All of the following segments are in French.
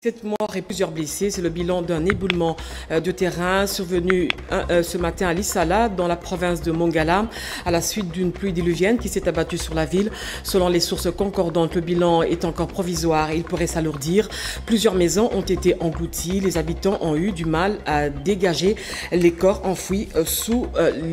7 morts et plusieurs blessés, c'est le bilan d'un éboulement de terrain survenu ce matin à Lissala, dans la province de Mongala, à la suite d'une pluie diluvienne qui s'est abattue sur la ville. Selon les sources concordantes, le bilan est encore provisoire et il pourrait s'alourdir. Plusieurs maisons ont été englouties. Les habitants ont eu du mal à dégager les corps enfouis sous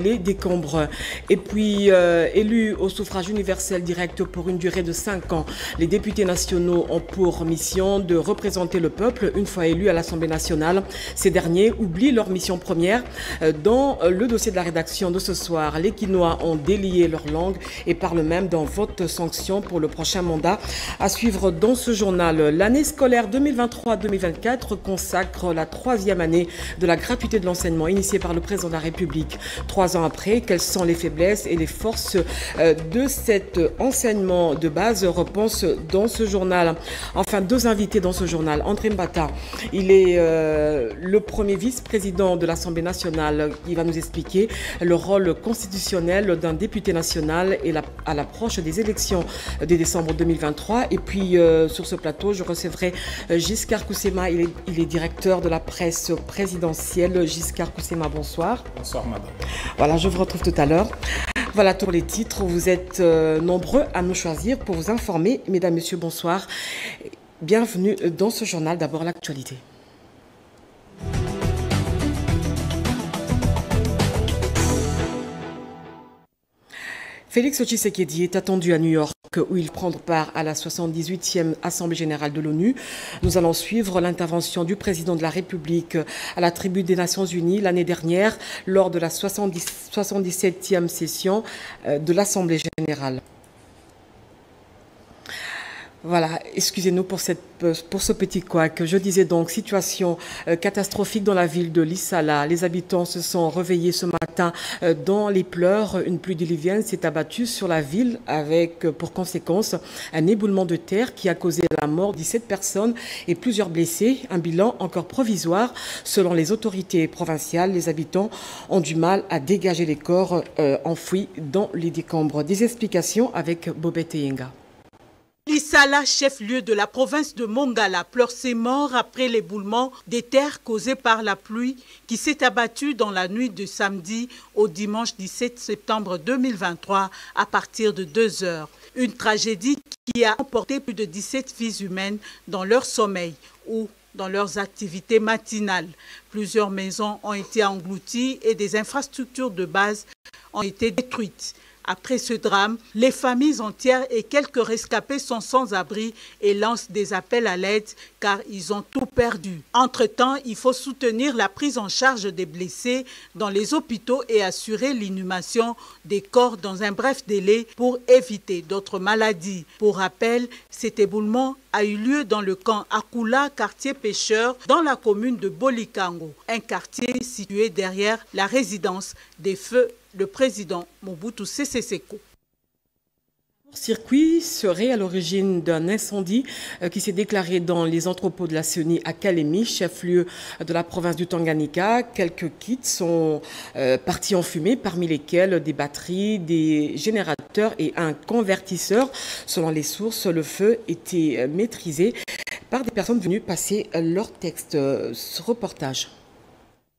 les décombres. Et puis, élus au suffrage universel direct pour une durée de 5 ans, les députés nationaux ont pour mission de représenter le peuple une fois élu à l'Assemblée nationale. Ces derniers oublient leur mission première. Dans le dossier de la rédaction de ce soir, les Quinois ont délié leur langue et parlent même d'un vote sanction pour le prochain mandat. À suivre dans ce journal, l'année scolaire 2023-2024 consacre la 3e année de la gratuité de l'enseignement initiée par le président de la République. 3 ans après, quelles sont les faiblesses et les forces de cet enseignement de base, repense dans ce journal. Enfin, 2 invités dans ce journal. André Mbata, il est le premier vice-président de l'Assemblée nationale. Il va nous expliquer le rôle constitutionnel d'un député national et à l'approche des élections de décembre 2023. Et puis, sur ce plateau, je recevrai Giscard Koussema. Il est directeur de la presse présidentielle. Giscard Koussema, bonsoir. Bonsoir, madame. Voilà, je vous retrouve tout à l'heure. Voilà pour les titres. Vous êtes nombreux à nous choisir pour vous informer. Mesdames, Messieurs, bonsoir. Bienvenue dans ce journal. D'abord, l'actualité. Félix Tshisekedi est attendu à New York où il prend part à la 78e Assemblée générale de l'ONU. Nous allons suivre l'intervention du président de la République à la tribune des Nations Unies l'année dernière lors de la 77e session de l'Assemblée générale. Voilà, excusez-nous pour ce petit couac. Je disais donc, situation catastrophique dans la ville de Lissala. Les habitants se sont réveillés ce matin dans les pleurs. Une pluie diluvienne s'est abattue sur la ville avec pour conséquence un éboulement de terre qui a causé la mort de 17 personnes et plusieurs blessés. Un bilan encore provisoire. Selon les autorités provinciales, les habitants ont du mal à dégager les corps enfouis dans les décombres. Des explications avec Bobette Yenga. Lissala, chef-lieu de la province de Mongala, pleure ses morts après l'éboulement des terres causées par la pluie qui s'est abattue dans la nuit de samedi au dimanche 17 septembre 2023 à partir de 2 heures. Une tragédie qui a emporté plus de 17 vies humaines dans leur sommeil ou dans leurs activités matinales. Plusieurs maisons ont été englouties et des infrastructures de base ont été détruites. Après ce drame, les familles entières et quelques rescapés sont sans abri et lancent des appels à l'aide car ils ont tout perdu. Entre-temps, il faut soutenir la prise en charge des blessés dans les hôpitaux et assurer l'inhumation des corps dans un bref délai pour éviter d'autres maladies. Pour rappel, cet éboulement a eu lieu dans le camp Akula, quartier pêcheur, dans la commune de Bolikango, un quartier situé derrière la résidence des feux le président Mobutu Sese Seko. Le circuit serait à l'origine d'un incendie qui s'est déclaré dans les entrepôts de la CENI à Kalemi, chef-lieu de la province du Tanganyika. Quelques kits sont partis en fumée, parmi lesquels des batteries, des générateurs et un convertisseur. Selon les sources, le feu était maîtrisé par des personnes venues passer leur texte. Ce reportage.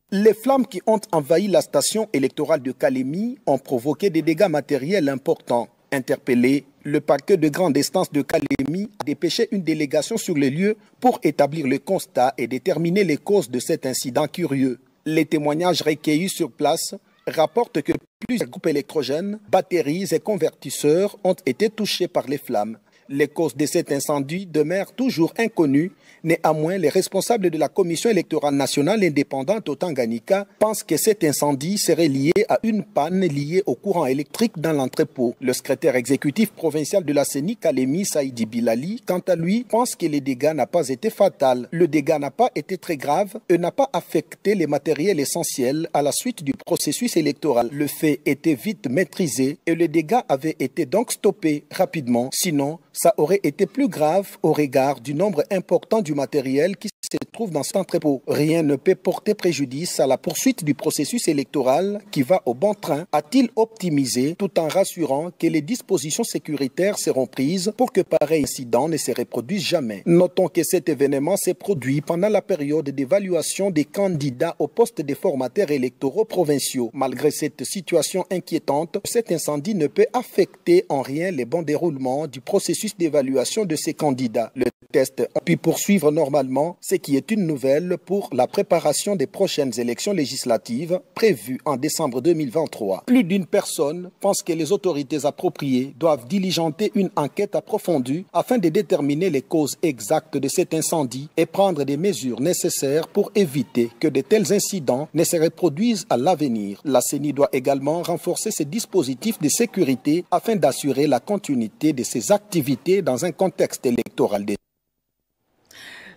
Les flammes qui ont envahi la station électorale de Kalemi ont provoqué des dégâts matériels importants. Interpellé, le parquet de grande instance de Kalemi a dépêché une délégation sur les lieux pour établir le constat et déterminer les causes de cet incident curieux. Les témoignages recueillis sur place rapportent que plusieurs groupes électrogènes, batteries et convertisseurs ont été touchés par les flammes. Les causes de cet incendie demeurent toujours inconnues. Néanmoins, les responsables de la Commission électorale nationale indépendante au Tanganyika pensent que cet incendie serait lié à une panne liée au courant électrique dans l'entrepôt. Le secrétaire exécutif provincial de la CENI, Kalemi Saïdi Bilali, quant à lui, pense que les dégâts n'ont pas été fatals. Le dégât n'a pas été très grave et n'a pas affecté les matériels essentiels à la suite du processus électoral. Le fait était vite maîtrisé et les dégâts avaient été donc stoppés rapidement. Sinon, ça aurait été plus grave au regard du nombre important du matériel qui se trouve dans cet entrepôt. Rien ne peut porter préjudice à la poursuite du processus électoral qui va au bon train, a-t-il optimisé, tout en rassurant que les dispositions sécuritaires seront prises pour que pareil incident ne se reproduise jamais. Notons que cet événement s'est produit pendant la période d'évaluation des candidats au poste de formateurs électoraux provinciaux. Malgré cette situation inquiétante, cet incendie ne peut affecter en rien le bon déroulement du processus d'évaluation de ces candidats. Le test a pu poursuivre normalement, ce qui est une nouvelle pour la préparation des prochaines élections législatives prévues en décembre 2023. Plus d'une personne pense que les autorités appropriées doivent diligenter une enquête approfondie afin de déterminer les causes exactes de cet incendie et prendre des mesures nécessaires pour éviter que de tels incidents ne se reproduisent à l'avenir. La CENI doit également renforcer ses dispositifs de sécurité afin d'assurer la continuité de ses activités dans un contexte électoral.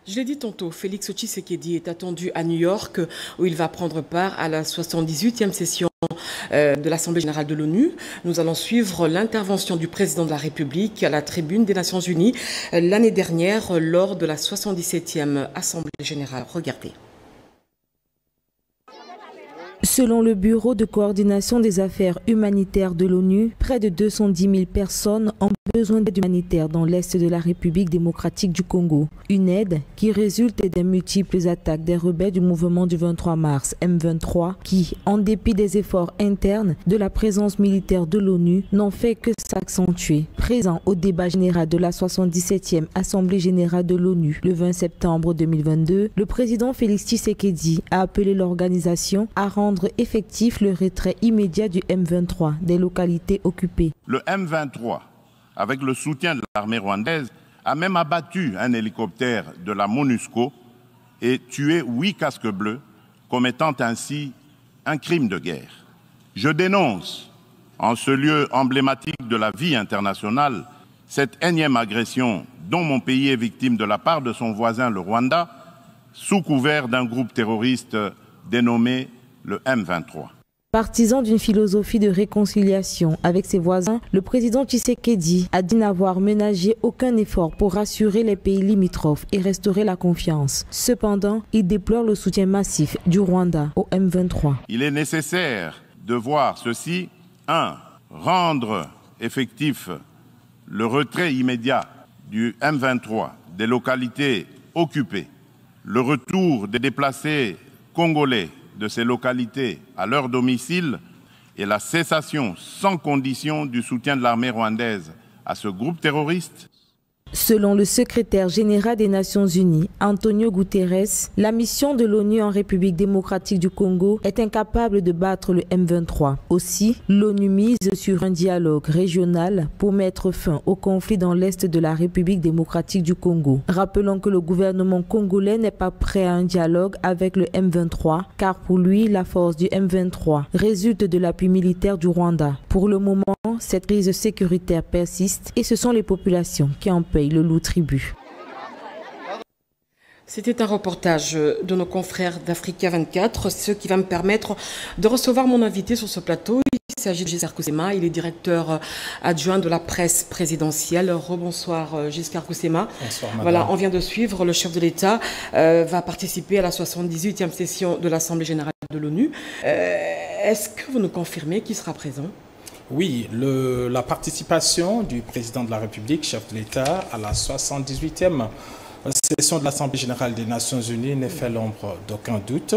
Je l'ai dit tantôt, Félix Tshisekedi est attendu à New York où il va prendre part à la 78e session de l'Assemblée générale de l'ONU. Nous allons suivre l'intervention du président de la République à la tribune des Nations Unies l'année dernière lors de la 77e Assemblée générale. Regardez. Selon le Bureau de coordination des affaires humanitaires de l'ONU, près de 210 000 personnes ont besoin d'aide humanitaire dans l'est de la République démocratique du Congo. Une aide qui résulte des multiples attaques des rebelles du mouvement du 23 mars M23 qui, en dépit des efforts internes de la présence militaire de l'ONU, n'ont fait que s'accentuer. Présent au débat général de la 77e Assemblée générale de l'ONU le 20 septembre 2022, le président Félix Tshisekedi a appelé l'organisation à rendre effectif le retrait immédiat du M23 des localités occupées. Le M23, avec le soutien de l'armée rwandaise, a même abattu un hélicoptère de la MONUSCO et tué 8 casques bleus, commettant ainsi un crime de guerre. Je dénonce, en ce lieu emblématique de la vie internationale, cette énième agression dont mon pays est victime de la part de son voisin le Rwanda, sous couvert d'un groupe terroriste dénommé le M23. Partisan d'une philosophie de réconciliation avec ses voisins, le président Tshisekedi a dit n'avoir ménagé aucun effort pour rassurer les pays limitrophes et restaurer la confiance. Cependant, il déplore le soutien massif du Rwanda au M23. Il est nécessaire de voir ceci. 1. Rendre effectif le retrait immédiat du M23 des localités occupées, le retour des déplacés congolais de ces localités à leur domicile et la cessation sans condition du soutien de l'armée rwandaise à ce groupe terroriste. Selon le secrétaire général des Nations Unies, Antonio Guterres, la mission de l'ONU en République démocratique du Congo est incapable de battre le M23. Aussi, l'ONU mise sur un dialogue régional pour mettre fin au conflit dans l'est de la République démocratique du Congo. Rappelons que le gouvernement congolais n'est pas prêt à un dialogue avec le M23, car pour lui, la force du M23 résulte de l'appui militaire du Rwanda. Pour le moment, cette crise sécuritaire persiste et ce sont les populations qui en payent le lourd tribut. C'était un reportage de nos confrères d'Africa 24, ce qui va me permettre de recevoir mon invité sur ce plateau. Il s'agit de Giscard Koussema, il est directeur adjoint de la presse présidentielle. Rebonsoir Giscard Koussema. Bonsoir madame. Voilà, on vient de suivre, le chef de l'État va participer à la 78e session de l'Assemblée générale de l'ONU. Est-ce que vous nous confirmez qu'il sera présent ? Oui, la participation du président de la République, chef de l'État, à la 78e session de l'Assemblée générale des Nations Unies ne fait l'ombre d'aucun doute.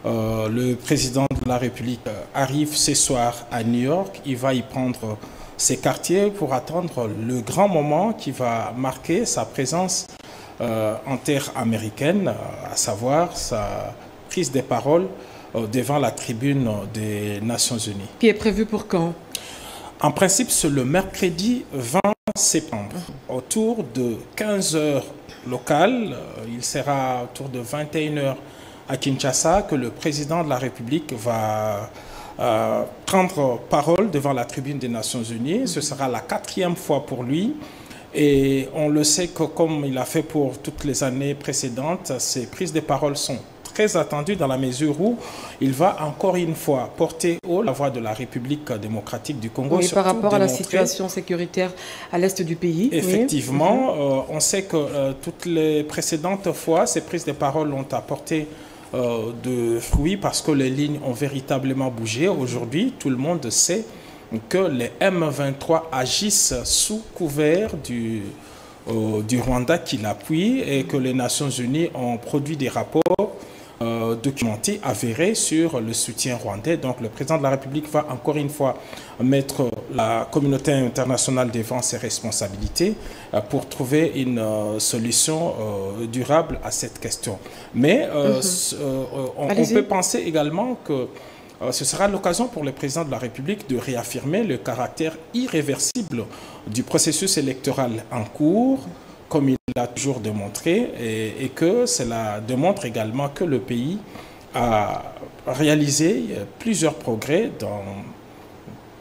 Le président de la République arrive ce soir à New York. Il va y prendre ses quartiers pour attendre le grand moment qui va marquer sa présence en terre américaine, à savoir sa prise de parole devant la tribune des Nations Unies. Qui est prévu pour quand ? En principe, c'est le mercredi 20 septembre, autour de 15 heures locales. Il sera autour de 21 heures à Kinshasa que le président de la République va prendre parole devant la tribune des Nations Unies. Ce sera la 4e fois pour lui. Et on le sait que comme il a fait pour toutes les années précédentes, ses prises de parole sont très attendu dans la mesure où il va encore une fois porter haut la voix de la République démocratique du Congo. Oui, par rapport à la situation sécuritaire à l'est du pays. Effectivement, on sait que toutes les précédentes fois, ces prises de parole ont apporté de fruits parce que les lignes ont véritablement bougé. Aujourd'hui, tout le monde sait que les M23 agissent sous couvert du Rwanda qui l'appuie et que les Nations Unies ont produit des rapports documentés, avérés sur le soutien rwandais. Donc le président de la République va encore une fois mettre la communauté internationale devant ses responsabilités pour trouver une solution durable à cette question. Mais on peut penser également que ce sera l'occasion pour le président de la République de réaffirmer le caractère irréversible du processus électoral en cours, comme il l'a toujours démontré, et que cela démontre également que le pays a réalisé plusieurs progrès dans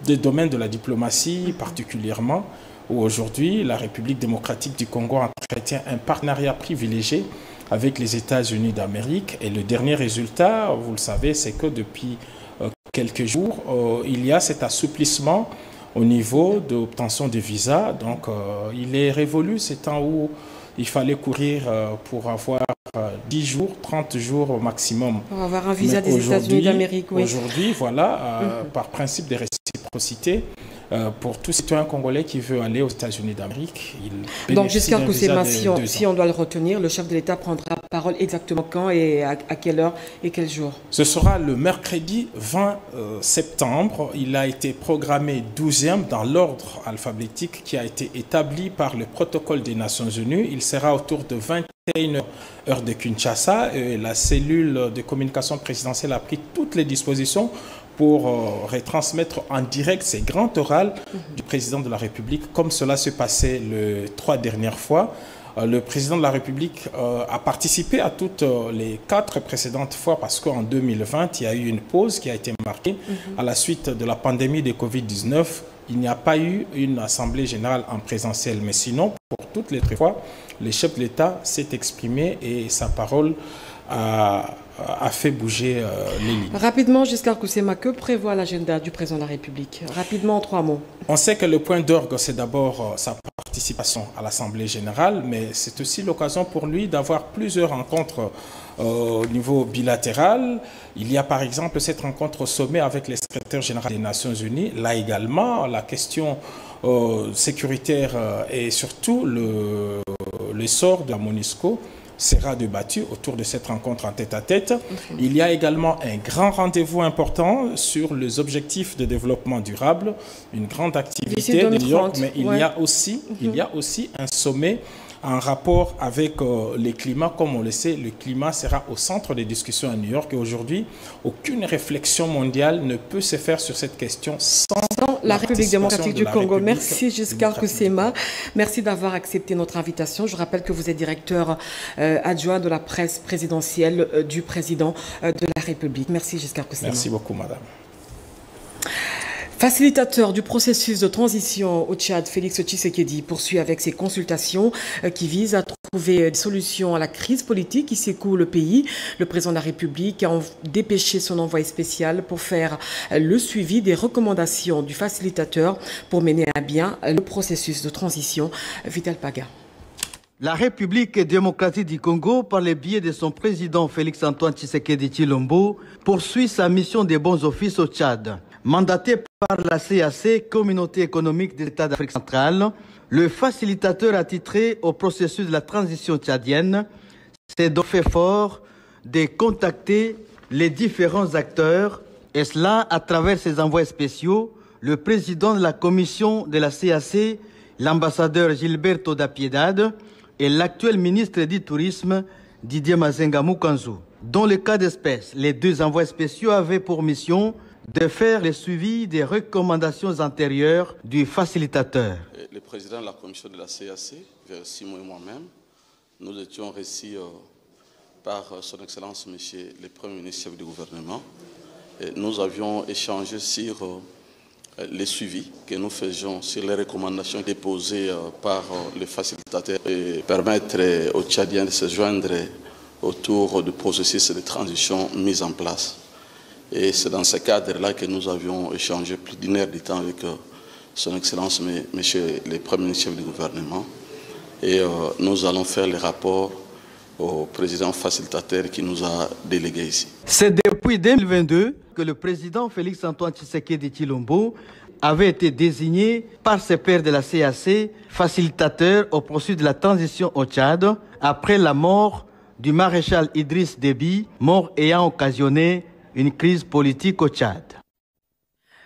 des domaines de la diplomatie particulièrement, où aujourd'hui la République démocratique du Congo entretient un partenariat privilégié avec les États-Unis d'Amérique. Et le dernier résultat, vous le savez, c'est que depuis quelques jours, il y a cet assouplissement au niveau de l'obtention des visas. Donc, il est révolu ces temps où il fallait courir pour avoir 10 jours, 30 jours au maximum. Pour avoir un visa des États-Unis d'Amérique, oui. Aujourd'hui, voilà, par principe de réciprocité, pour tout citoyen congolais qui veut aller aux États-Unis d'Amérique, il donc, Giscard Koussema, si on doit le retenir, le chef de l'État prendra parole exactement quand et à quelle heure et quel jour? Ce sera le mercredi 20 septembre. Il a été programmé 12e dans l'ordre alphabétique qui a été établi par le protocole des Nations Unies. Il sera autour de 21h heure de Kinshasa et la cellule de communication présidentielle a pris toutes les dispositions pour retransmettre en direct ces grands orales du président de la République, comme cela se passait les 3 dernières fois. Le président de la République a participé à toutes les 4 précédentes fois parce qu'en 2020, il y a eu une pause qui a été marquée à la suite de la pandémie de Covid-19. Il n'y a pas eu une assemblée générale en présentiel. Mais sinon, pour toutes les 3 fois, le chef de l'État s'est exprimé et sa parole a fait bouger les lignes. Rapidement, Giscard Koussema, que prévoit l'agenda du président de la République? Rapidement, en 3 mots. On sait que le point d'orgue, c'est d'abord sa participation à l'Assemblée générale, mais c'est aussi l'occasion pour lui d'avoir plusieurs rencontres au niveau bilatéral. Il y a par exemple cette rencontre au sommet avec le secrétaire général des Nations Unies. Là également, la question sécuritaire et surtout le sort de la MONUSCO sera débattu autour de cette rencontre en tête-à-tête. Il y a également un grand rendez-vous important sur les objectifs de développement durable, une grande activité de New York, mais il y a aussi un sommet en rapport avec le climat. Comme on le sait, le climat sera au centre des discussions à New York et aujourd'hui, aucune réflexion mondiale ne peut se faire sur cette question sans la République démocratique du Congo. Merci Giscard Koussema. Merci d'avoir accepté notre invitation. Je rappelle que vous êtes directeur adjoint de la presse présidentielle du président de la République. Merci Giscard Koussema. Merci beaucoup, madame. Facilitateur du processus de transition au Tchad, Félix Tshisekedi poursuit avec ses consultations qui visent à trouver des solutions à la crise politique qui secoue le pays. Le président de la République a dépêché son envoyé spécial pour faire le suivi des recommandations du facilitateur pour mener à bien le processus de transition. Vital Paga. La République démocratique du Congo, par le biais de son président Félix-Antoine Tshisekedi Tshilombo, poursuit sa mission de bons offices au Tchad. Mandaté par la CAC, Communauté économique des États d'Afrique centrale, le facilitateur attitré au processus de la transition tchadienne s'est donc fait fort de contacter les différents acteurs, et cela à travers ses envoyés spéciaux, le président de la commission de la CAC, l'ambassadeur Gilberto da Piedade, et l'actuel ministre du Tourisme, Didier Mazenga Mukanzu. Dans le cas d'espèce, les 2 envoyés spéciaux avaient pour mission de faire le suivi des recommandations antérieures du facilitateur. Le président de la commission de la CAC, vers Simon et moi-même, nous étions reçus par son Excellence, Monsieur le Premier ministre, chef du gouvernement. Et nous avions échangé sur les suivis que nous faisions sur les recommandations déposées par le facilitateur et permettre aux Tchadiens de se joindre autour du processus de transition mis en place. Et c'est dans ce cadre-là que nous avions échangé plus d'une heure de temps avec Son Excellence, Monsieur le Premier ministre chef du gouvernement. Et nous allons faire les rapports au président facilitateur qui nous a délégués ici. C'est depuis 2022 que le président Félix-Antoine Tshisekedi Tshilombo avait été désigné par ses pairs de la CAC facilitateur au processus de la transition au Tchad après la mort du maréchal Idriss Déby, mort ayant occasionné une crise politique au Tchad.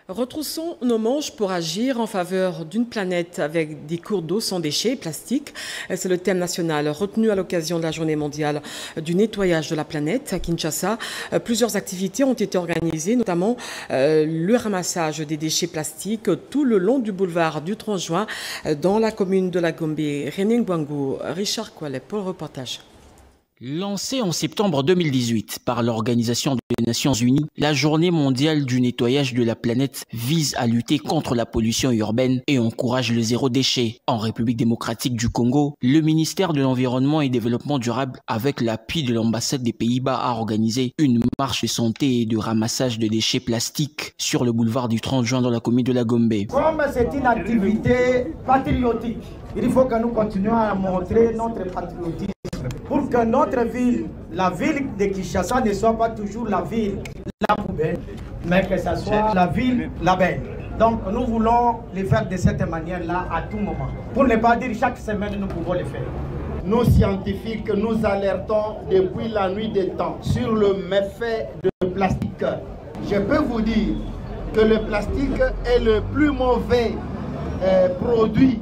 Retroussons nos manches pour agir en faveur d'une planète avec des cours d'eau sans déchets plastiques. C'est le thème national retenu à l'occasion de la journée mondiale du nettoyage de la planète à Kinshasa. Plusieurs activités ont été organisées, notamment le ramassage des déchets plastiques tout le long du boulevard du 30 juin dans la commune de la Gombe. René Ngwango, Richard Koualet pour le reportage. Lancée en septembre 2018 par l'Organisation des Nations Unies, la Journée mondiale du nettoyage de la planète vise à lutter contre la pollution urbaine et encourage le zéro déchet. En République démocratique du Congo, le ministère de l'Environnement et Développement durable, avec l'appui de l'ambassade des Pays-Bas, a organisé une marche de santé et de ramassage de déchets plastiques sur le boulevard du 30 juin dans la commune de la Gombe. Comme c'est une activité patriotique, il faut que nous continuions à montrer notre patriotisme pour que notre ville, la ville de Kinshasa, ne soit pas toujours la ville la poubelle, mais que ce soit la ville la belle. Donc nous voulons le faire de cette manière-là à tout moment. Pour ne pas dire chaque semaine, nous pouvons le faire. Nous scientifiques, nous alertons depuis la nuit des temps sur le méfait de plastique. Je peux vous dire que le plastique est le plus mauvais produit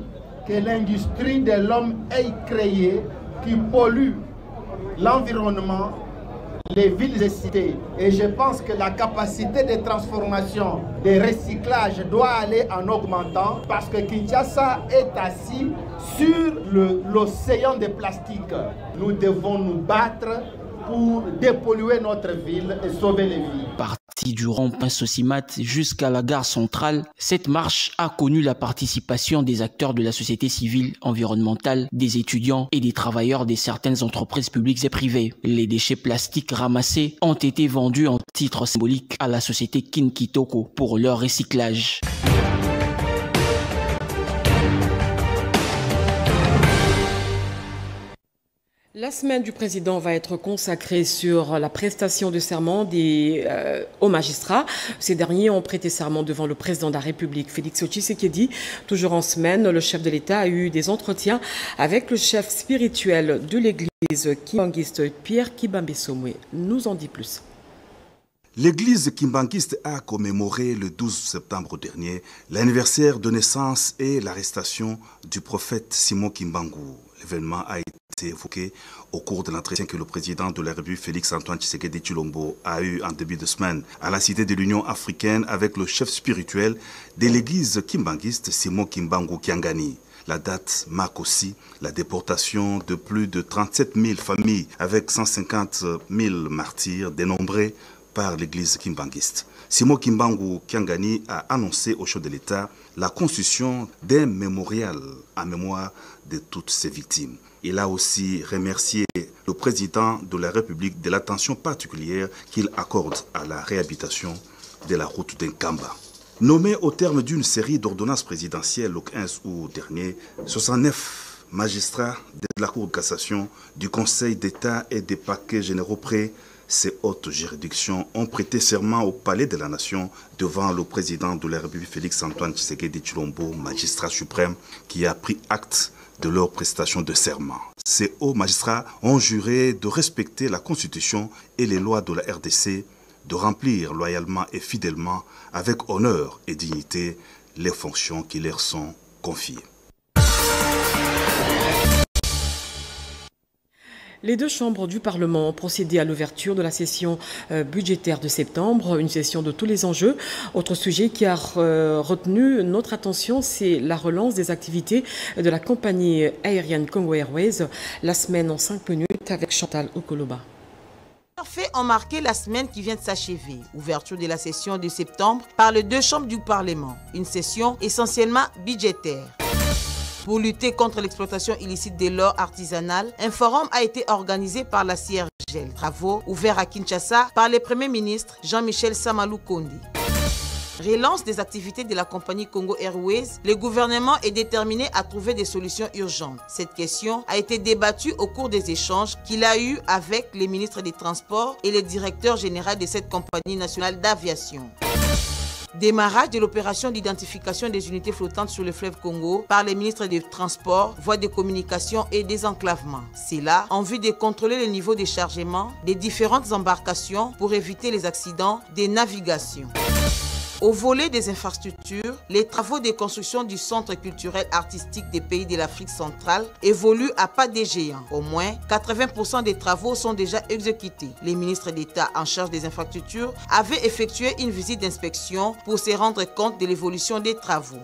que l'industrie de l'homme ait créé, qui pollue l'environnement, les villes et cités. Et je pense que la capacité de transformation, de recyclage doit aller en augmentant parce que Kinshasa est assis sur l'océan de plastique. Nous devons nous battre pour dépolluer notre ville et sauver les vies. Partie du rond-point Sosimat jusqu'à la gare centrale, cette marche a connu la participation des acteurs de la société civile, environnementale, des étudiants et des travailleurs de certaines entreprises publiques et privées. Les déchets plastiques ramassés ont été vendus en titre symbolique à la société Kinkitoko pour leur recyclage. La semaine du président va être consacrée sur la prestation de serment aux magistrats. Ces derniers ont prêté serment devant le président de la République, Félix Tshisekedi. Toujours en semaine, le chef de l'État a eu des entretiens avec le chef spirituel de l'église kimbanguiste, Pierre Kibambesomwe. Nous en dit plus. L'église kimbanguiste a commémoré le 12 septembre dernier l'anniversaire de naissance et l'arrestation du prophète Simon Kimbangu. L'événement a été évoqué au cours de l'entretien que le président de la République Félix-Antoine Tshisekedi Tshilombo a eu en début de semaine à la Cité de l'Union africaine avec le chef spirituel de l'église kimbanguiste Simon Kimbangu Kiangani. La date marque aussi la déportation de plus de 37 000 familles avec 150 000 martyrs dénombrés par l'église kimbanguiste. Simon Kimbangu Kiangani a annoncé au chef de l'État la construction d'un mémorial en mémoire de toutes ces victimes. Il a aussi remercié le président de la République de l'attention particulière qu'il accorde à la réhabilitation de la route d'Nkamba. Nommé au terme d'une série d'ordonnances présidentielles le 15 août dernier, 69 magistrats de la Cour de cassation, du Conseil d'État et des parquets généraux près ces hautes juridictions ont prêté serment au Palais de la Nation devant le président de la République Félix-Antoine Tshisekedi Tshilombo, magistrat suprême, qui a pris acte de leur prestation de serment. Ces hauts magistrats ont juré de respecter la Constitution et les lois de la RDC, de remplir loyalement et fidèlement, avec honneur et dignité, les fonctions qui leur sont confiées. Les deux chambres du Parlement ont procédé à l'ouverture de la session budgétaire de septembre, une session de tous les enjeux. Autre sujet qui a retenu notre attention, c'est la relance des activités de la compagnie aérienne Congo Airways. La semaine en 5 minutes avec Chantal Okoloba. Faits ont marqué la semaine qui vient de s'achever. Ouverture de la session de septembre par les deux chambres du Parlement. Une session essentiellement budgétaire. Pour lutter contre l'exploitation illicite de l'or artisanal, un forum a été organisé par la CIRGL. Travaux ouverts à Kinshasa par le Premier ministre Jean-Michel Samalou Kondi. Relance des activités de la compagnie Congo Airways, le gouvernement est déterminé à trouver des solutions urgentes. Cette question a été débattue au cours des échanges qu'il a eus avec les ministres des Transports et le directeur général de cette compagnie nationale d'aviation. Démarrage de l'opération d'identification des unités flottantes sur le fleuve Congo par les ministres des Transports, voies de communication et désenclavement. C'est là en vue de contrôler le niveau de chargement des différentes embarcations pour éviter les accidents de navigation. Au volet des infrastructures, les travaux de construction du centre culturel artistique des pays de l'Afrique centrale évoluent à pas de géant. Au moins 80% des travaux sont déjà exécutés. Les ministres d'État en charge des infrastructures avaient effectué une visite d'inspection pour se rendre compte de l'évolution des travaux.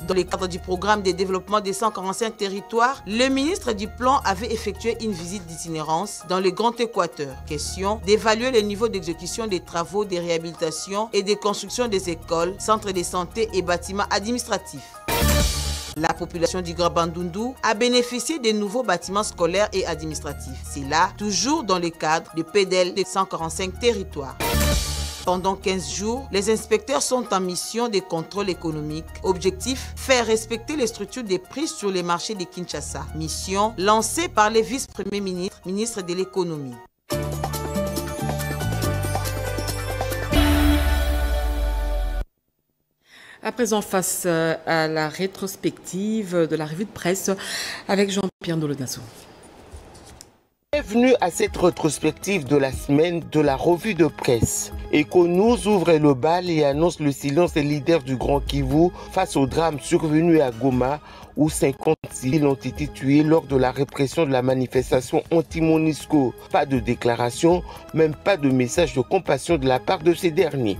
Dans le cadre du programme de développement des 145 territoires, le ministre du Plan avait effectué une visite d'itinérance dans le Grand Équateur. Question d'évaluer le niveau d'exécution des travaux de réhabilitation et de construction des écoles, centres de santé et bâtiments administratifs. La population du Grand Bandundu a bénéficié de nouveaux bâtiments scolaires et administratifs. C'est là, toujours dans le cadre du PDL des 145 territoires. Pendant 15 jours, les inspecteurs sont en mission de contrôle économique. Objectif, faire respecter les structures des prix sur les marchés de Kinshasa. Mission lancée par les vice-premiers ministres, ministres de l'économie. À présent, face à la rétrospective de la revue de presse avec Jean-Pierre Nolonasso. Bienvenue à cette rétrospective de la semaine de la revue de presse. Eco News ouvre le bal et annonce le silence des leaders du Grand Kivu face au drame survenu à Goma où 50 civils ont été tués lors de la répression de la manifestation anti-MONUSCO. Pas de déclaration, même pas de message de compassion de la part de ces derniers.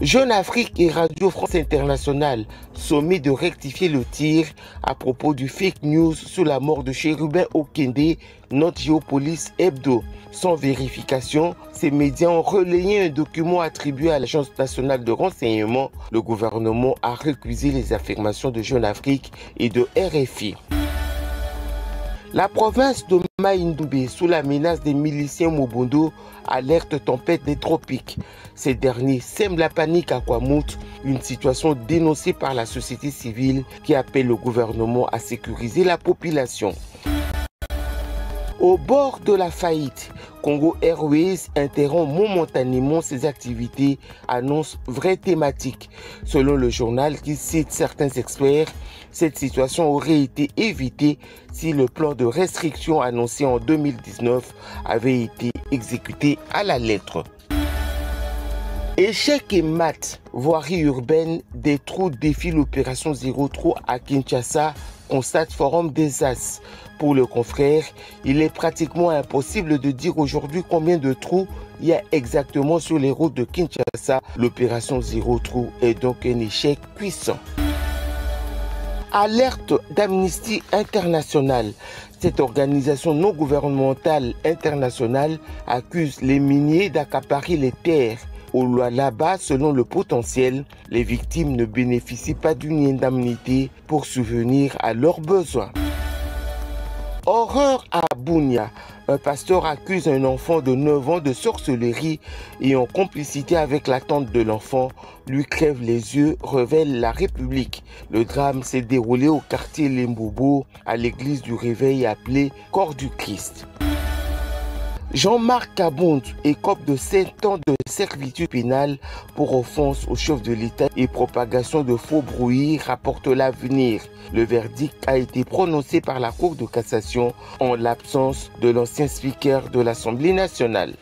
Jeune Afrique et Radio France Internationale sommet de rectifier le tir à propos du fake news sur la mort de Chérubin Okende, note Géopolis Hebdo. Sans vérification, ces médias ont relayé un document attribué à l'Agence nationale de renseignement. Le gouvernement a récusé les affirmations de Jeune Afrique et de RFI. La province de Mai-Ndombe, sous la menace des miliciens Mobondo, alerte tempête des tropiques. Ces derniers sèment la panique à Kwamout, une situation dénoncée par la société civile qui appelle le gouvernement à sécuriser la population. Au bord de la faillite, Congo Airways interrompt momentanément ses activités, annonce vraie thématique. Selon le journal qui cite certains experts, cette situation aurait été évitée si le plan de restriction annoncé en 2019 avait été exécuté à la lettre. Échec et mat, voirie urbaine, des trous défient l'opération Zéro Trou à Kinshasa, constate Forum des As. Pour le confrère, il est pratiquement impossible de dire aujourd'hui combien de trous il y a exactement sur les routes de Kinshasa. L'opération Zéro Trou est donc un échec puissant. Alerte d'Amnesty International. Cette organisation non gouvernementale internationale accuse les miniers d'accaparer les terres. Au Lualaba, selon le potentiel, les victimes ne bénéficient pas d'une indemnité pour subvenir à leurs besoins. Horreur à Bunia. Un pasteur accuse un enfant de 9 ans de sorcellerie et en complicité avec la tante de l'enfant, lui crève les yeux, révèle la République. Le drame s'est déroulé au quartier Lembobo, à l'église du Réveil appelée Corps du Christ. Jean-Marc Kabond écope de 7 ans de servitude pénale pour offense au chef de l'État et propagation de faux bruits, rapporte l'Avenir. Le verdict a été prononcé par la Cour de cassation en l'absence de l'ancien speaker de l'Assemblée nationale.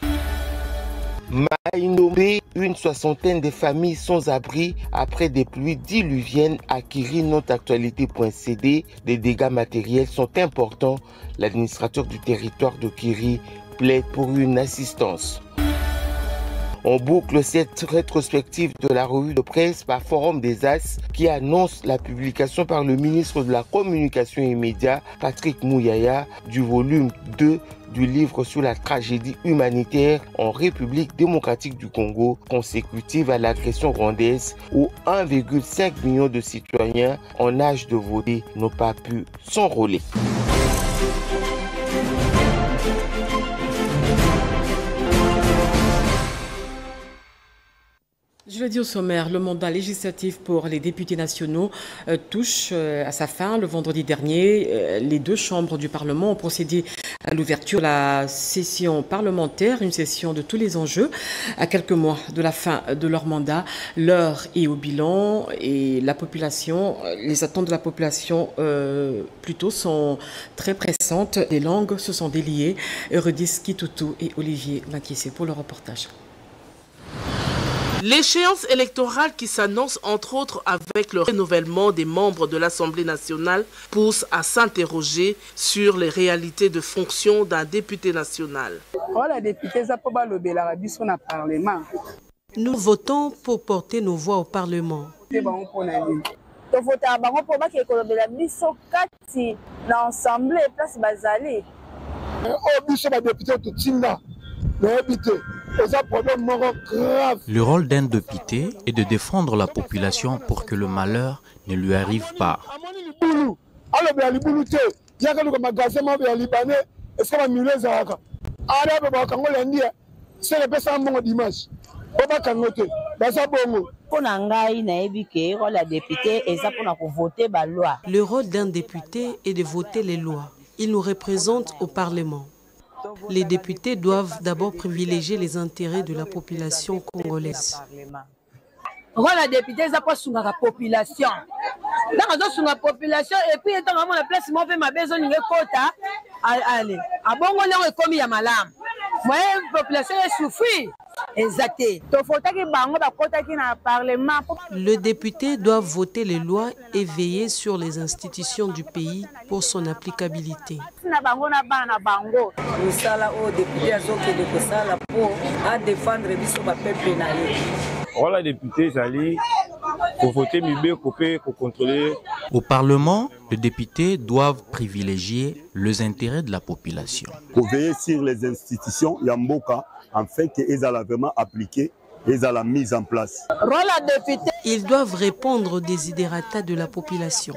Mai-Ndombe, une soixantaine de familles sans abri après des pluies diluviennes à Kiri, note actualité.cd. Des dégâts matériels sont importants. L'administrateur du territoire de Kiri plaide pour une assistance. On boucle cette rétrospective de la revue de presse par Forum des As qui annonce la publication par le ministre de la Communication et Médias, Patrick Mouyaya, du volume 2 du livre sur la tragédie humanitaire en République démocratique du Congo consécutive à l'agression rwandaise où 1,5 million de citoyens en âge de voter n'ont pas pu s'enrôler. Je le dis au sommaire, le mandat législatif pour les députés nationaux touche à sa fin. Le vendredi dernier, les deux chambres du Parlement ont procédé à l'ouverture de la session parlementaire, une session de tous les enjeux. À quelques mois de la fin de leur mandat, l'heure est au bilan et la population, les attentes de la population plutôt sont très pressantes. Les langues se sont déliées. Eurydice Kitutu et Olivier Makiessé pour le reportage. L'échéance électorale qui s'annonce entre autres avec le renouvellement des membres de l'Assemblée nationale pousse à s'interroger sur les réalités de fonction d'un député national. Nous votons pour porter nos voix au Parlement. Le rôle d'un député est de défendre la population pour que le malheur ne lui arrive pas. Le rôle d'un député est de voter les lois. Il nous représente au Parlement. Les députés doivent d'abord privilégier les intérêts de la population congolaise. La député, c'est pas sur la population. Dans sur la population, et puis, étant vraiment la place, moi, ma besoin de quota. Allez, à bon moment, on est commis à malam. Moi, la population est souffrue. Le député doit voter les lois et veiller sur les institutions du pays pour son applicabilité. Au Parlement, les députés doivent privilégier les intérêts de la population. Pour veiller sur les institutions, Yamboka, afin qu'elles soient vraiment appliquées et à la mise en place. Ils doivent répondre aux desiderata de la population.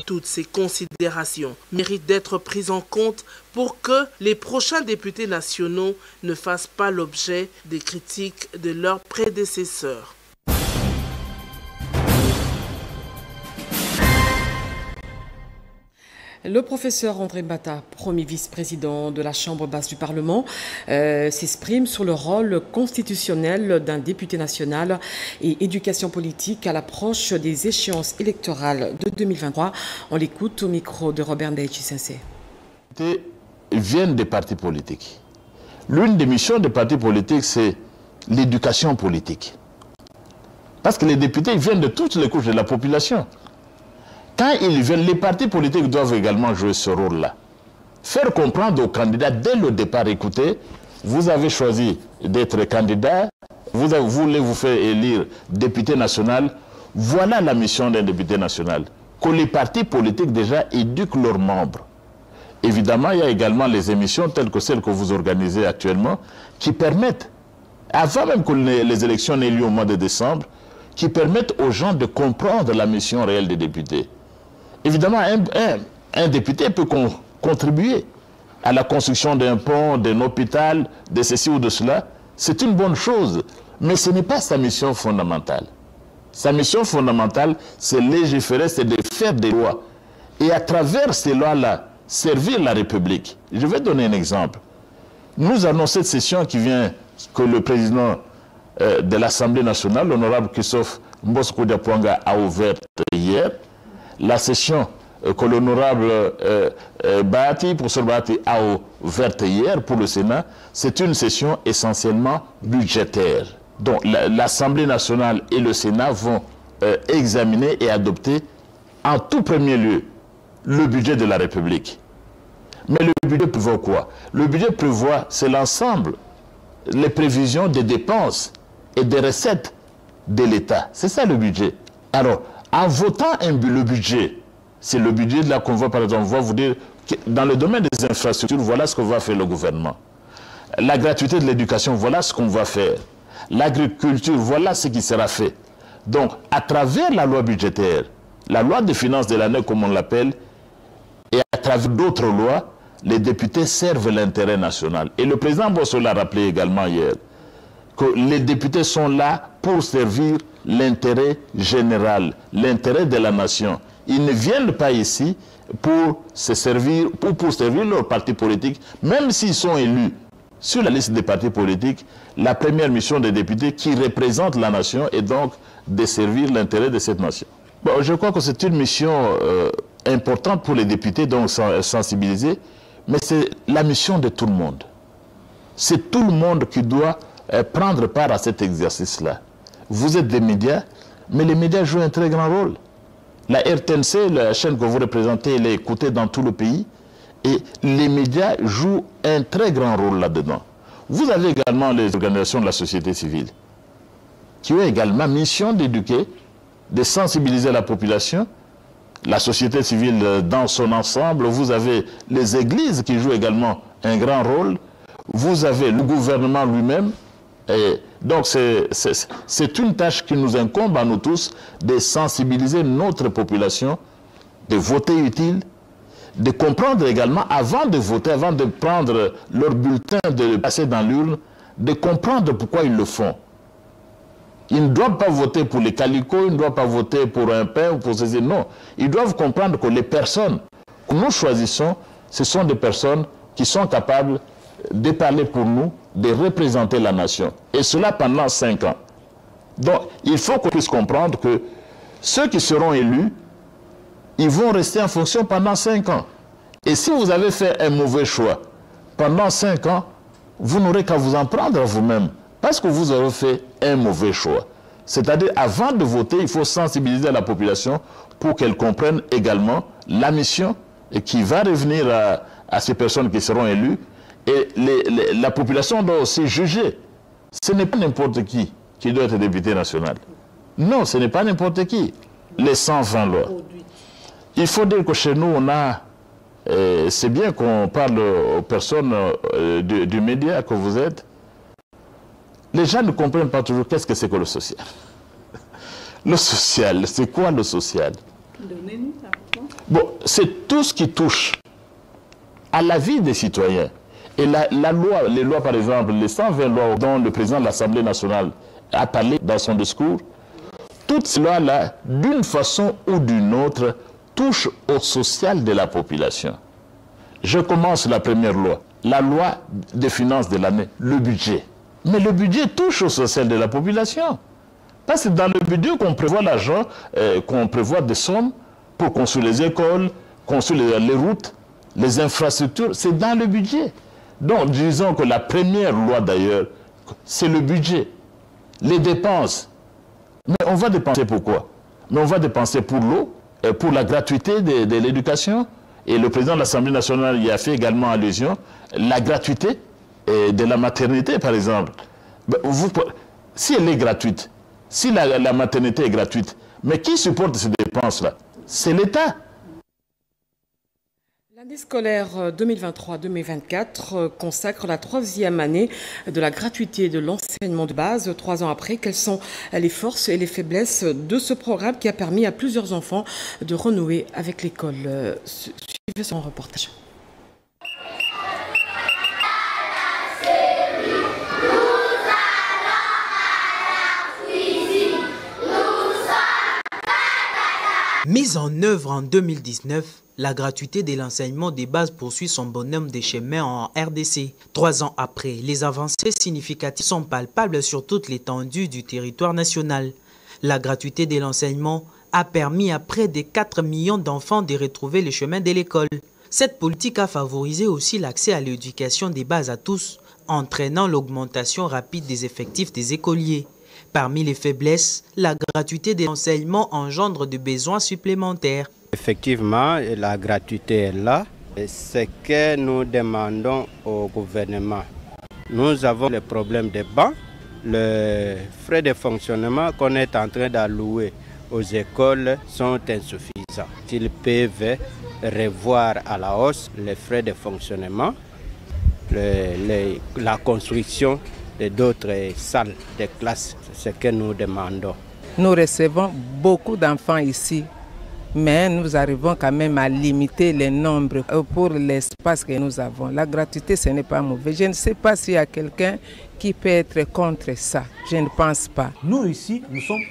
Toutes ces considérations méritent d'être prises en compte pour que les prochains députés nationaux ne fassent pas l'objet des critiques de leurs prédécesseurs. Le professeur André Mbata, premier vice-président de la Chambre basse du Parlement, s'exprime sur le rôle constitutionnel d'un député national et éducation politique à l'approche des échéances électorales de 2023. On l'écoute au micro de Robert Ndaïchi-Sensé. Viennent des partis politiques. L'une des missions des partis politiques, c'est l'éducation politique. Parce que les députés viennent de toutes les couches de la population. Quand ils viennent, les partis politiques doivent également jouer ce rôle-là. Faire comprendre aux candidats dès le départ, écoutez, vous avez choisi d'être candidat, vous voulez vous faire élire député national, voilà la mission d'un député national. Que les partis politiques déjà éduquent leurs membres. Évidemment, il y a également les émissions telles que celles que vous organisez actuellement, qui permettent, avant même que les élections n'aient lieu au mois de décembre, qui permettent aux gens de comprendre la mission réelle des députés. Évidemment, un député peut contribuer à la construction d'un pont, d'un hôpital, de ceci ou de cela. C'est une bonne chose, mais ce n'est pas sa mission fondamentale. Sa mission fondamentale, c'est légiférer, c'est de faire des lois. Et à travers ces lois-là, servir la République. Je vais donner un exemple. Nous avons cette session qui vient, que le président de l'Assemblée nationale, l'honorable Christophe Mboskou-Diapouanga, a ouverte hier. La session que l'honorable professeur Bahati a ouverte hier pour le Sénat, c'est une session essentiellement budgétaire. Donc l'Assemblée nationale et le Sénat vont examiner et adopter en tout premier lieu le budget de la République. Mais le budget prévoit quoi? Le budget prévoit, c'est l'ensemble, les prévisions des dépenses et des recettes de l'État. C'est ça le budget. Alors, en votant le budget, c'est le budget de la convoi, par exemple, on va vous dire Dans le domaine des infrastructures, voilà ce que va faire le gouvernement. La gratuité de l'éducation, voilà ce qu'on va faire. L'agriculture, voilà ce qui sera fait. Donc, à travers la loi budgétaire, la loi de finances de l'année, comme on l'appelle, et à travers d'autres lois, les députés servent l'intérêt national. Et le président Bosso l'a rappelé également hier, que les députés sont là pour servir l'intérêt général, l'intérêt de la nation. Ils ne viennent pas ici pour se servir, pour servir leur parti politique, même s'ils sont élus sur la liste des partis politiques. La première mission des députés qui représentent la nation est donc de servir l'intérêt de cette nation. Bon, je crois que c'est une mission importante pour les députés, donc sensibiliser, mais c'est la mission de tout le monde. C'est tout le monde qui doit prendre part à cet exercice-là. Vous êtes des médias, mais les médias jouent un très grand rôle. La RTNC, la chaîne que vous représentez, elle est écoutée dans tout le pays, et les médias jouent un très grand rôle là-dedans. Vous avez également les organisations de la société civile, qui ont également mission d'éduquer, de sensibiliser la population, la société civile dans son ensemble. Vous avez les églises qui jouent également un grand rôle. Vous avez le gouvernement lui-même. Et donc c'est une tâche qui nous incombe à nous tous de sensibiliser notre population, de voter utile, de comprendre également avant de voter, avant de prendre leur bulletin, de le passer dans l'urne, de comprendre pourquoi ils le font. Ils ne doivent pas voter pour les calicots, ils ne doivent pas voter pour un père ou pour ceci. Non, ils doivent comprendre que les personnes que nous choisissons, ce sont des personnes qui sont capables de parler pour nous, de représenter la nation. Et cela pendant 5 ans. Donc, il faut qu'on puisse comprendre que ceux qui seront élus, ils vont rester en fonction pendant 5 ans. Et si vous avez fait un mauvais choix pendant 5 ans, vous n'aurez qu'à vous en prendre à vous-même. Parce que vous aurez fait un mauvais choix. C'est-à-dire, avant de voter, il faut sensibiliser la population pour qu'elle comprenne également la mission qui va revenir à ces personnes qui seront élues. Et la population doit aussi juger. Ce n'est pas n'importe qui doit être député national. Non, ce n'est pas n'importe qui. Les 120 lois. Il faut dire que chez nous, on a... c'est bien qu'on parle aux personnes du média que vous êtes. Les gens ne comprennent pas toujours qu'est-ce que c'est que le social. Le social, c'est quoi le social? Bon, c'est tout ce qui touche à la vie des citoyens. Et la loi, les lois par exemple, les 120 lois dont le président de l'Assemblée nationale a parlé dans son discours, toutes ces lois-là, d'une façon ou d'une autre, touchent au social de la population. Je commence la première loi, la loi des finances de l'année, le budget. Mais le budget touche au social de la population. Parce que dans le budget qu'on prévoit l'argent, qu'on prévoit des sommes pour construire les écoles, construire les routes, les infrastructures, c'est dans le budget. Donc disons que la première loi d'ailleurs, c'est le budget. Les dépenses. Mais on va dépenser pour quoi? Mais on va dépenser pour l'eau, pour la gratuité de l'éducation. Et le président de l'Assemblée nationale y a fait également allusion. La gratuité de la maternité, par exemple. Si elle est gratuite, si la maternité est gratuite, mais qui supporte ces dépenses-là? C'est l'État. L'année scolaire 2023-2024 consacre la 3e année de la gratuité de l'enseignement de base. 3 ans après, quelles sont les forces et les faiblesses de ce programme qui a permis à plusieurs enfants de renouer avec l'école? Suivez son reportage. Mise en œuvre en 2019, la gratuité de l'enseignement des bases poursuit son bonhomme de chemin en RDC. 3 ans après, les avancées significatives sont palpables sur toute l'étendue du territoire national. La gratuité de l'enseignement a permis à près de 4 millions d'enfants de retrouver le chemin de l'école. Cette politique a favorisé aussi l'accès à l'éducation des bases à tous, entraînant l'augmentation rapide des effectifs des écoliers. Parmi les faiblesses, la gratuité de l'enseignement engendre des besoins supplémentaires. Effectivement, la gratuité est là. Ce que nous demandons au gouvernement, nous avons le problème des bancs, les frais de fonctionnement qu'on est en train d'allouer aux écoles sont insuffisants. Ils peuvent revoir à la hausse les frais de fonctionnement, la construction d'autres salles de classe, c'est ce que nous demandons. Nous recevons beaucoup d'enfants ici, mais nous arrivons quand même à limiter le nombre pour l'espace que nous avons. La gratuité, ce n'est pas mauvais. Je ne sais pas s'il y a quelqu'un qui peut être contre ça. Je ne pense pas. Nous ici, nous sommes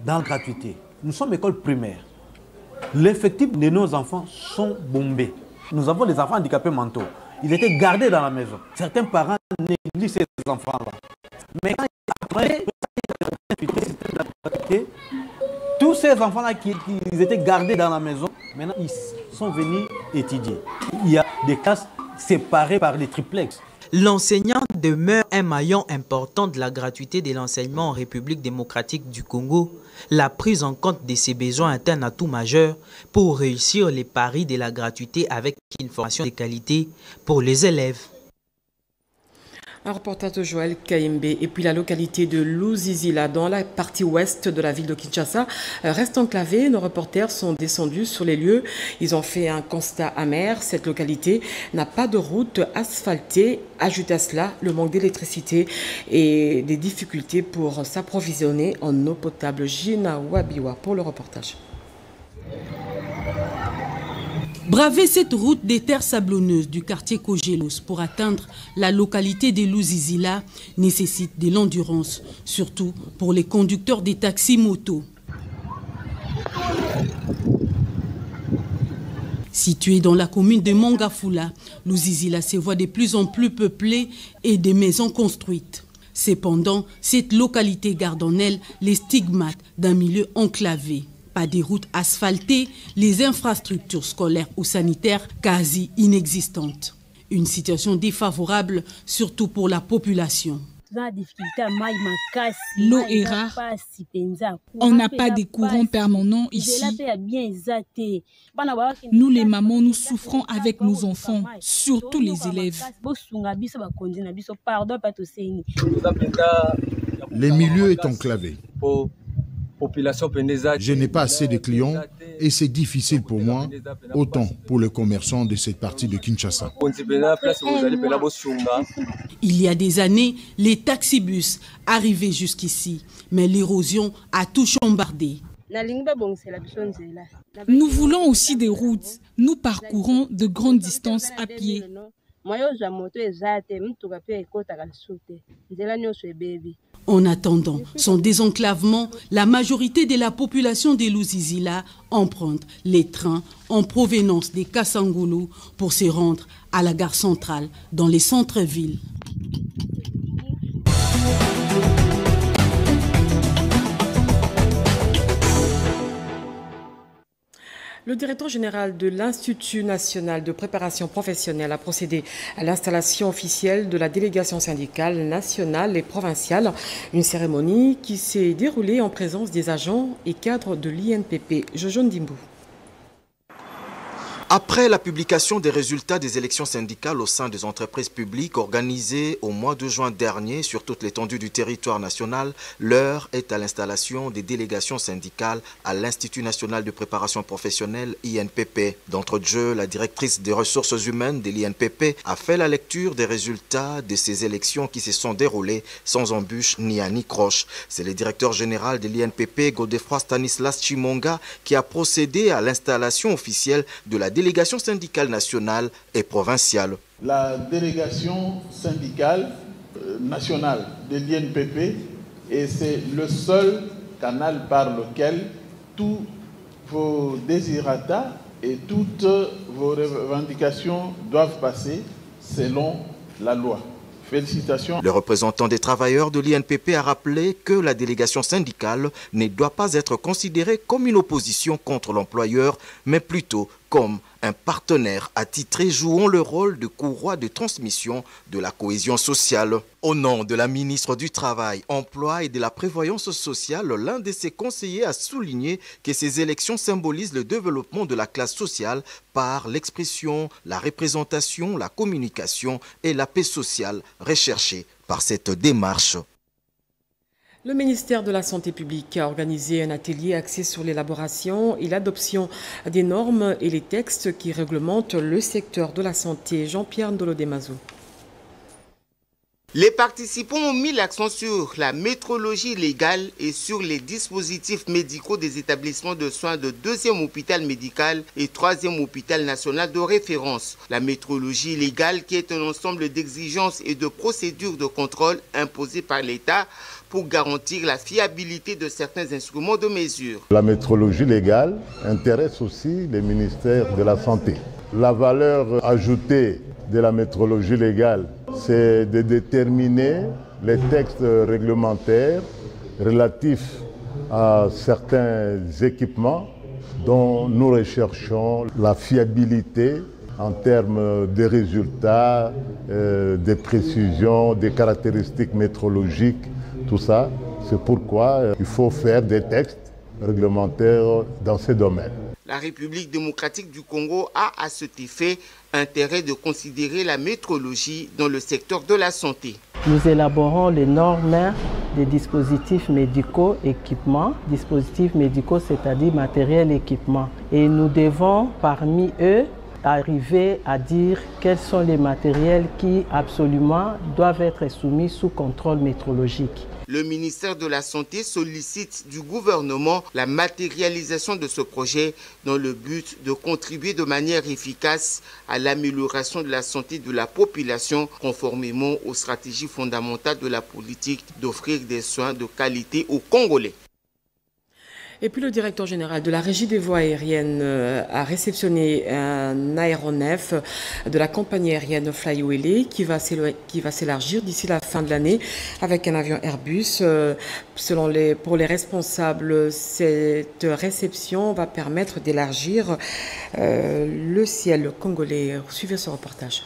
dans la gratuité. Nous sommes école primaire. L'effectif de nos enfants sont bombés. Nous avons des enfants handicapés mentaux. Ils étaient gardés dans la maison. Certains parents négligent ces enfants-là. Mais après, tous ces enfants-là qui étaient gardés dans la maison, maintenant ils sont venus étudier. Il y a des classes séparées par des triplex. L'enseignant demeure un maillon important de la gratuité de l'enseignement en République démocratique du Congo. La prise en compte de ces besoins est un atout majeur pour réussir les paris de la gratuité avec une formation de qualité pour les élèves. Un reportage de Joël Kaimbe. Et puis la localité de Luzizila, dans la partie ouest de la ville de Kinshasa, reste enclavée. Nos reporters sont descendus sur les lieux. Ils ont fait un constat amer. Cette localité n'a pas de route asphaltée. Ajoute à cela le manque d'électricité et des difficultés pour s'approvisionner en eau potable. Gina Wabiwa pour le reportage. Braver cette route des terres sablonneuses du quartier Kogelos pour atteindre la localité de Luzizila nécessite de l'endurance, surtout pour les conducteurs des taxis motos. Située dans la commune de Mangafula, Luzizila se voit de plus en plus peuplée et des maisons construites. Cependant, cette localité garde en elle les stigmates d'un milieu enclavé. Pas des routes asphaltées, les infrastructures scolaires ou sanitaires quasi inexistantes. Une situation défavorable, surtout pour la population. L'eau est rare. On n'a pas de courant permanent ici. Nous les mamans, nous souffrons avec nos enfants, surtout les élèves. Le milieu est enclavé. Je n'ai pas assez de clients et c'est difficile pour moi, autant pour les commerçants de cette partie de Kinshasa. Il y a des années, les taxibus arrivaient jusqu'ici, mais l'érosion a tout chambardé. Nous voulons aussi des routes. Nous parcourons de grandes distances à pied. En attendant son désenclavement, la majorité de la population de Luzizila emprunte les trains en provenance des Kasangulu pour se rendre à la gare centrale dans les centres-villes. Le directeur général de l'Institut national de préparation professionnelle a procédé à l'installation officielle de la délégation syndicale nationale et provinciale. Une cérémonie qui s'est déroulée en présence des agents et cadres de l'INPP. Jojo Ndimbu. Après la publication des résultats des élections syndicales au sein des entreprises publiques organisées au mois de juin dernier sur toute l'étendue du territoire national, l'heure est à l'installation des délégations syndicales à l'Institut national de préparation professionnelle INPP. D'entre jeu, la directrice des ressources humaines de l'INPP a fait la lecture des résultats de ces élections qui se sont déroulées sans embûche ni anicroche. C'est le directeur général de l'INPP, Godefroy Stanislas Chimonga, qui a procédé à l'installation officielle de la délégation syndicale nationale et provinciale. La délégation syndicale nationale de l'INPP, et c'est le seul canal par lequel tous vos désirata et toutes vos revendications doivent passer selon la loi. Félicitations. Le représentant des travailleurs de l'INPP a rappelé que la délégation syndicale ne doit pas être considérée comme une opposition contre l'employeur, mais plutôt comme un partenaire attitré jouant le rôle de courroie de transmission de la cohésion sociale. Au nom de la ministre du Travail, Emploi et de la Prévoyance sociale, l'un de ses conseillers a souligné que ces élections symbolisent le développement de la classe sociale par l'expression, la représentation, la communication et la paix sociale recherchée par cette démarche. Le ministère de la Santé publique a organisé un atelier axé sur l'élaboration et l'adoption des normes et les textes qui réglementent le secteur de la santé. Jean-Pierre Ndolo-Demazo. Les participants ont mis l'accent sur la métrologie légale et sur les dispositifs médicaux des établissements de soins de 2e hôpital médical et 3e hôpital national de référence. La métrologie légale qui est un ensemble d'exigences et de procédures de contrôle imposées par l'État pour garantir la fiabilité de certains instruments de mesure. La métrologie légale intéresse aussi les ministères de la Santé. La valeur ajoutée de la métrologie légale, c'est de déterminer les textes réglementaires relatifs à certains équipements dont nous recherchons la fiabilité en termes de résultats, de précisions, des caractéristiques métrologiques, tout ça. C'est pourquoi il faut faire des textes réglementaires dans ces domaines. La République démocratique du Congo a à cet effet intérêt de considérer la métrologie dans le secteur de la santé. Nous élaborons les normes des dispositifs médicaux, équipements, dispositifs médicaux, c'est-à-dire matériel, équipement. Et nous devons, parmi eux, arriver à dire quels sont les matériels qui absolument doivent être soumis sous contrôle métrologique. Le ministère de la Santé sollicite du gouvernement la matérialisation de ce projet dans le but de contribuer de manière efficace à l'amélioration de la santé de la population conformément aux stratégies fondamentales de la politique d'offrir des soins de qualité aux Congolais. Et puis le directeur général de la Régie des voies aériennes a réceptionné un aéronef de la compagnie aérienne FlyULA qui va s'élargir d'ici la fin de l'année avec un avion Airbus. Pour les responsables, cette réception va permettre d'élargir le ciel congolais. Suivez ce reportage.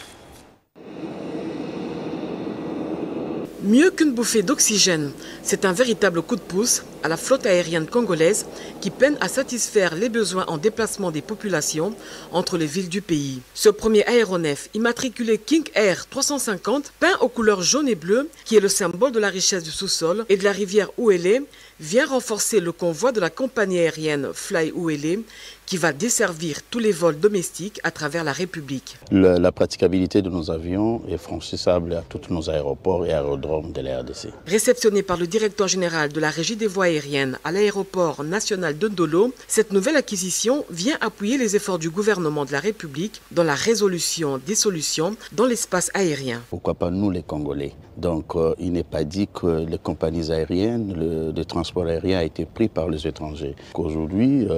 Mieux qu'une bouffée d'oxygène, c'est un véritable coup de pouce à la flotte aérienne congolaise qui peine à satisfaire les besoins en déplacement des populations entre les villes du pays. Ce premier aéronef, immatriculé King Air 350, peint aux couleurs jaune et bleu, qui est le symbole de la richesse du sous-sol et de la rivière Ouélé, vient renforcer le convoi de la compagnie aérienne FlyULA qui va desservir tous les vols domestiques à travers la République. La praticabilité de nos avions est franchissable à tous nos aéroports et aérodromes de la RDC. Réceptionnée par le directeur général de la Régie des voies aériennes à l'aéroport national de Ndolo, cette nouvelle acquisition vient appuyer les efforts du gouvernement de la République dans la résolution des solutions dans l'espace aérien. Pourquoi pas nous les Congolais? Donc il n'est pas dit que les compagnies aériennes, le transport aérien a été pris par les étrangers. Aujourd'hui,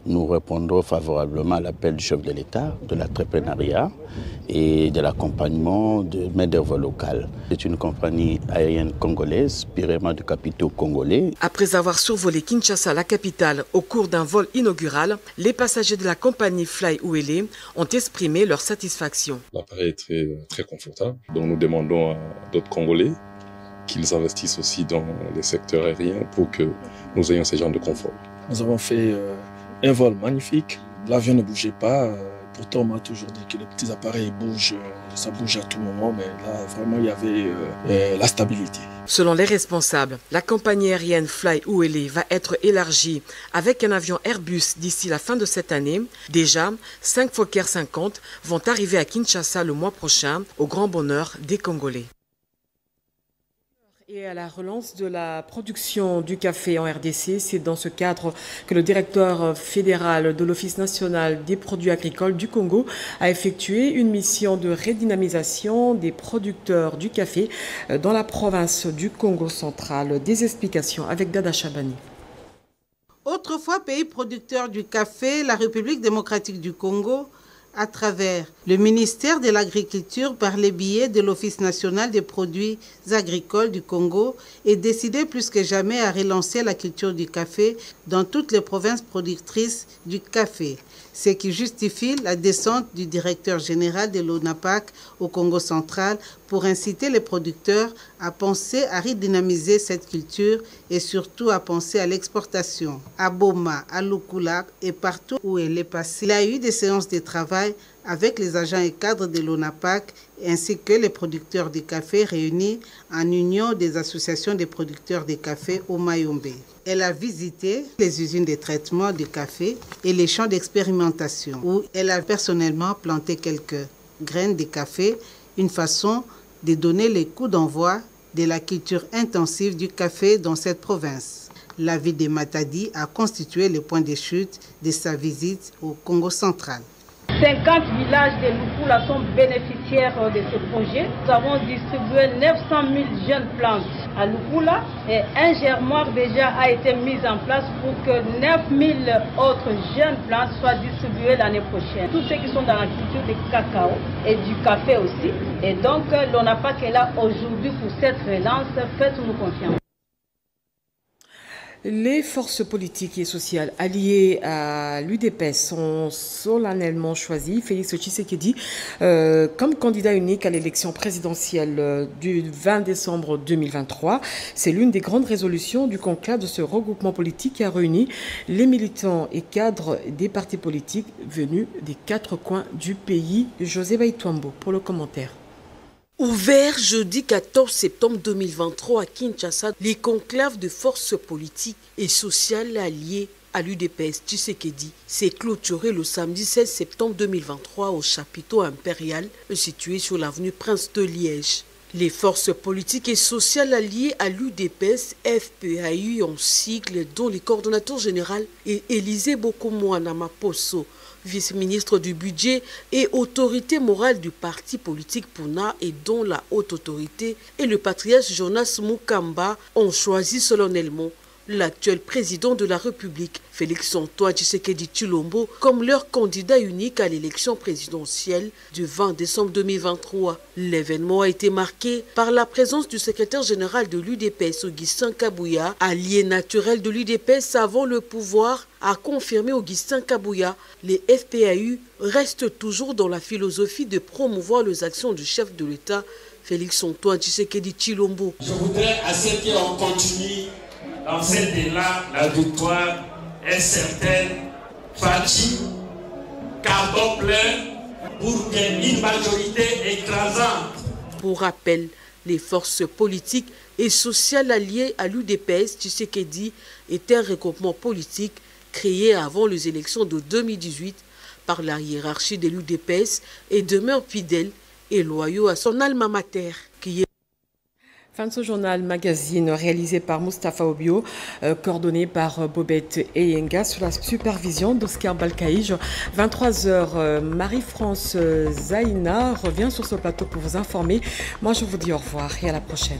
nous répondrons favorablement à l'appel du chef de l'État, de l'entrepreneuriat et de l'accompagnement de main-d'œuvre locale. C'est une compagnie aérienne congolaise, purement de capitaux congolais. Après avoir survolé Kinshasa, la capitale, au cours d'un vol inaugural, les passagers de la compagnie FlyULA ont exprimé leur satisfaction. L'appareil est très confortable, donc nous demandons à d'autres Congolais qu'ils investissent aussi dans les secteurs aériens pour que nous ayons ce genre de confort. Nous avons fait un vol magnifique, l'avion ne bougeait pas, pourtant on m'a toujours dit que les petits appareils bougent, ça bouge à tout moment, mais là vraiment il y avait la stabilité. Selon les responsables, la compagnie aérienne FlyULA va être élargie avec un avion Airbus d'ici la fin de cette année. Déjà, 5 Fokker 50 vont arriver à Kinshasa le mois prochain, au grand bonheur des Congolais. Et à la relance de la production du café en RDC, c'est dans ce cadre que le directeur fédéral de l'Office national des produits agricoles du Congo a effectué une mission de redynamisation des producteurs du café dans la province du Congo central. Des explications avec Dada Chabani. Autrefois pays producteur du café, la République démocratique du Congo, à travers le ministère de l'Agriculture par les billets de l'Office national des produits agricoles du Congo, est décidé plus que jamais à relancer la culture du café dans toutes les provinces productrices du café, ce qui justifie la descente du directeur général de l'ONAPAC au Congo central pour inciter les producteurs à penser à redynamiser cette culture et surtout à penser à l'exportation. À Boma, à Lukula et partout où elle est passée, il y a eu des séances de travail travail avec les agents et cadres de l'ONAPAC ainsi que les producteurs de café réunis en union des associations des producteurs de café au Mayombe. Elle a visité les usines de traitement de café et les champs d'expérimentation où elle a personnellement planté quelques graines de café, une façon de donner les coups d'envoi de la culture intensive du café dans cette province. La ville de Matadi a constitué le point de chute de sa visite au Congo central. 50 villages de Lupula sont bénéficiaires de ce projet. Nous avons distribué 900 000 jeunes plantes à Lupula et un germoire déjà a été mis en place pour que 9 000 autres jeunes plantes soient distribuées l'année prochaine. Tous ceux qui sont dans la culture du cacao et du café aussi. Et donc, l'ONAPAC est là aujourd'hui pour cette relance. Faites-nous confiance. Les forces politiques et sociales alliées à l'UDPS sont solennellement choisies. Félix Tshisekedi comme candidat unique à l'élection présidentielle du 20 décembre 2023. C'est l'une des grandes résolutions du conclave de ce regroupement politique qui a réuni les militants et cadres des partis politiques venus des 4 coins du pays. José Baïtouambo pour le commentaire. Ouvert jeudi 14 septembre 2023 à Kinshasa, les conclaves de forces politiques et sociales alliées à l'UDPS Tshisekedi s'est clôturé le samedi 16 septembre 2023 au chapiteau impérial situé sur l'avenue Prince de Liège. Les forces politiques et sociales alliées à l'UDPS FPAU en sigle, dont les coordonnateurs généraux et Élisée Bokomouana Maposo, vice-ministre du budget et autorité morale du parti politique Puna et dont la haute autorité et le patriarche Jonas Mukamba ont choisi solennellement l'actuel président de la République, Félix-Antoine Tshisekedi Tshilombo, comme leur candidat unique à l'élection présidentielle du 20 décembre 2023. L'événement a été marqué par la présence du secrétaire général de l'UDPS, Augustin Kabouya, allié naturel de l'UDPS avant le pouvoir, a confirmé Augustin Kabouya. Les FPAU restent toujours dans la philosophie de promouvoir les actions du chef de l'État, Félix-Antoine Tshisekedi Tshilombo. Je voudrais à ce qu'on continue. Dans cet élan, la victoire est certaine, Fati, carton plein pour une majorité écrasante. Pour rappel, les forces politiques et sociales alliées à l'UDPS Tshisekedi étaient un regroupement politique créé avant les élections de 2018 par la hiérarchie de l'UDPS et demeure fidèle et loyaux à son alma mater qui est. Fin de ce journal magazine réalisé par Mustapha Obio, coordonné par Bobette Eyenga sous la supervision d'Oscar Balkaïj. 23h, Marie-France Zaina revient sur ce plateau pour vous informer. Moi, je vous dis au revoir et à la prochaine.